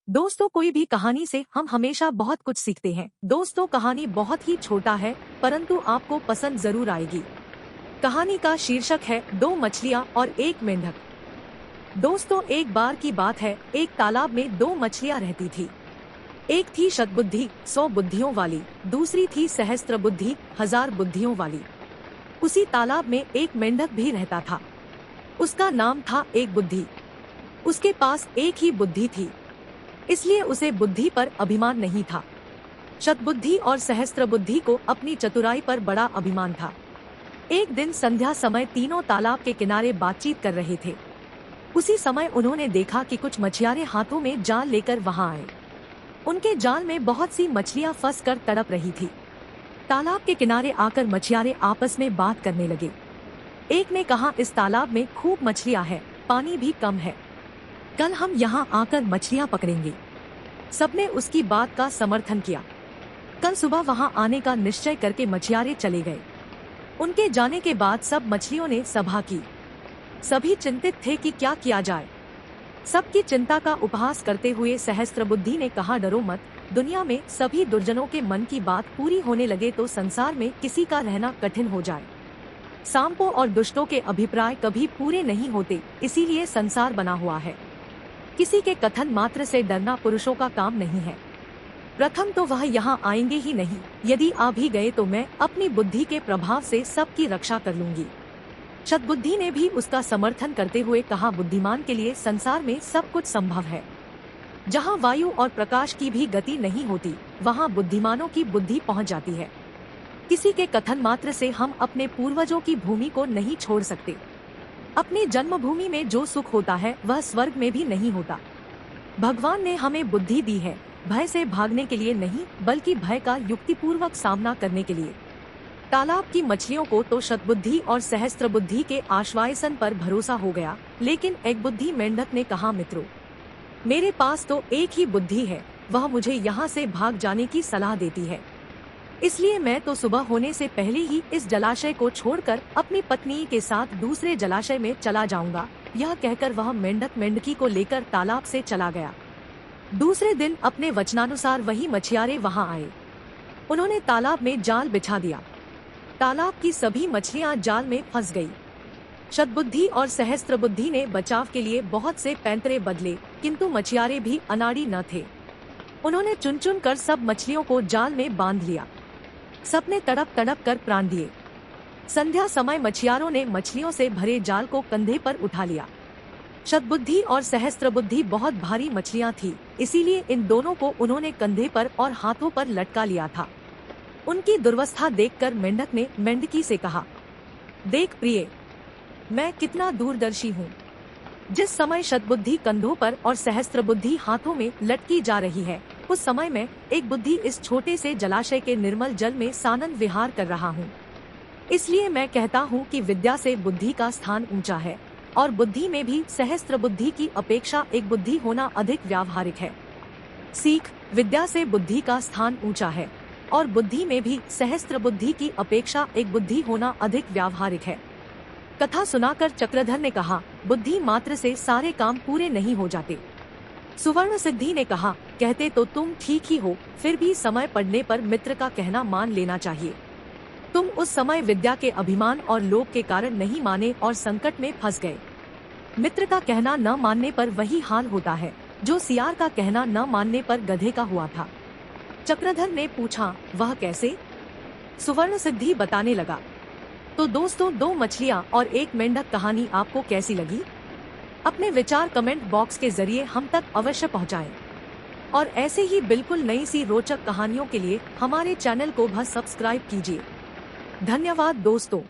दोस्तों, कोई भी कहानी से हम हमेशा बहुत कुछ सीखते हैं। दोस्तों, कहानी बहुत ही छोटा है परंतु आपको पसंद जरूर आएगी। कहानी का शीर्षक है दो मछलियाँ और एक मेंढक। दोस्तों, एक बार की बात है, एक तालाब में दो मछलियाँ रहती थी। एक थी शतबुद्धि 100 बुद्धियों वाली, दूसरी थी सहस्त्र बुद्धि 1000 बुद्धियों वाली। उसी तालाब में एक मेंढक भी रहता था। उसका नाम था एक बुद्धि। उसके पास एक ही बुद्धि थी, इसलिए उसे बुद्धि पर अभिमान नहीं था। शतबुद्धि और सहस्त्र बुद्धि को अपनी चतुराई पर बड़ा अभिमान था। एक दिन संध्या समय तीनों तालाब के किनारे बातचीत कर रहे थे। उसी समय उन्होंने देखा कि कुछ मछियारे हाथों में जाल लेकर वहां आए। उनके जाल में बहुत सी मछलियां फंस कर तड़प रही थी। तालाब के किनारे आकर मछियारे आपस में बात करने लगे। एक ने कहा, इस तालाब में खूब मछलियां हैं, पानी भी कम है, कल हम यहाँ आकर मछलियाँ पकड़ेंगे। सबने उसकी बात का समर्थन किया। कल सुबह वहाँ आने का निश्चय करके मछियारे चले गए। उनके जाने के बाद सब मछलियों ने सभा की। सभी चिंतित थे कि क्या किया जाए। सबकी चिंता का उपहास करते हुए सहस्त्रबुद्धि ने कहा, डरो मत, दुनिया में सभी दुर्जनों के मन की बात पूरी होने लगे तो संसार में किसी का रहना कठिन हो जाए। सांपों और दुष्टों के अभिप्राय कभी पूरे नहीं होते, इसीलिए संसार बना हुआ है। किसी के कथन मात्र से डरना पुरुषों का काम नहीं है। प्रथम तो वह यहाँ आएंगे ही नहीं, यदि आ भी गए तो मैं अपनी बुद्धि के प्रभाव से सबकी रक्षा कर लूंगी। शतबुद्धि ने भी उसका समर्थन करते हुए कहा, बुद्धिमान के लिए संसार में सब कुछ संभव है। जहाँ वायु और प्रकाश की भी गति नहीं होती, वहाँ बुद्धिमानों की बुद्धि पहुँच जाती है। किसी के कथन मात्र से हम अपने पूर्वजों की भूमि को नहीं छोड़ सकते। अपनी जन्मभूमि में जो सुख होता है वह स्वर्ग में भी नहीं होता। भगवान ने हमें बुद्धि दी है, भय से भागने के लिए नहीं, बल्कि भय का युक्तिपूर्वक सामना करने के लिए। तालाब की मछलियों को तो शतबुद्धि और सहस्त्र बुद्धि के आश्वासन पर भरोसा हो गया, लेकिन एक बुद्धि मेंढक ने कहा, मित्रों, मेरे पास तो एक ही बुद्धि है, वह मुझे यहाँ से भाग जाने की सलाह देती है। इसलिए मैं तो सुबह होने से पहले ही इस जलाशय को छोड़कर अपनी पत्नी के साथ दूसरे जलाशय में चला जाऊंगा। यह कहकर वह मेंढक मेंढकी को लेकर तालाब से चला गया। दूसरे दिन अपने वचनानुसार वही मछियारे वहां आए। उन्होंने तालाब में जाल बिछा दिया। तालाब की सभी मछलियां जाल में फंस गई। शतबुद्धि और सहस्त्र बुद्धि ने बचाव के लिए बहुत से पैंतरे बदले, किंतु मछियारे भी अनाड़ी न थे। उन्होंने चुन चुन कर सब मछलियों को जाल में बांध लिया। सबने तड़प तड़प कर प्राण दिए। संध्या समय मछियारों ने मछलियों से भरे जाल को कंधे पर उठा लिया। शतबुद्धि और सहस्त्र बुद्धि बहुत भारी मछलियां थी, इसीलिए इन दोनों को उन्होंने कंधे पर और हाथों पर लटका लिया था। उनकी दुर्वस्था देखकर मेंढक ने मेंढकी से कहा, देख प्रिय, मैं कितना दूरदर्शी हूँ। जिस समय शतबुद्धि कंधों पर और सहस्त्र बुद्धि हाथों में लटकी जा रही है, उस समय में एक बुद्धि इस छोटे से जलाशय के निर्मल जल में सानंद विहार कर रहा हूँ। इसलिए मैं कहता हूँ कि विद्या से बुद्धि का स्थान ऊंचा है, और बुद्धि में भी सहस्त्र बुद्धि की अपेक्षा एक बुद्धि होना अधिक व्यावहारिक है। सीख, विद्या से बुद्धि का स्थान ऊंचा है, और बुद्धि में भी सहस्त्र बुद्धि की अपेक्षा एक बुद्धि होना अधिक व्यावहारिक है। कथा सुनाकर चक्रधर ने कहा, बुद्धि मात्र से सारे काम पूरे नहीं हो जाते। सुवर्ण सिद्धि ने कहा, कहते तो तुम ठीक ही हो, फिर भी समय पड़ने पर मित्र का कहना मान लेना चाहिए। तुम उस समय विद्या के अभिमान और लोभ के कारण नहीं माने और संकट में फंस गए। मित्र का कहना न मानने पर वही हाल होता है जो सियार का कहना न मानने पर गधे का हुआ था। चक्रधर ने पूछा, वह कैसे? सुवर्ण सिद्धि बताने लगा। तो दोस्तों, दो मछलियाँ और एक मेंढक कहानी आपको कैसी लगी? अपने विचार कमेंट बॉक्स के जरिए हम तक अवश्य पहुंचाएं। और ऐसे ही बिल्कुल नई सी रोचक कहानियों के लिए हमारे चैनल को भी सब्सक्राइब कीजिए। धन्यवाद दोस्तों।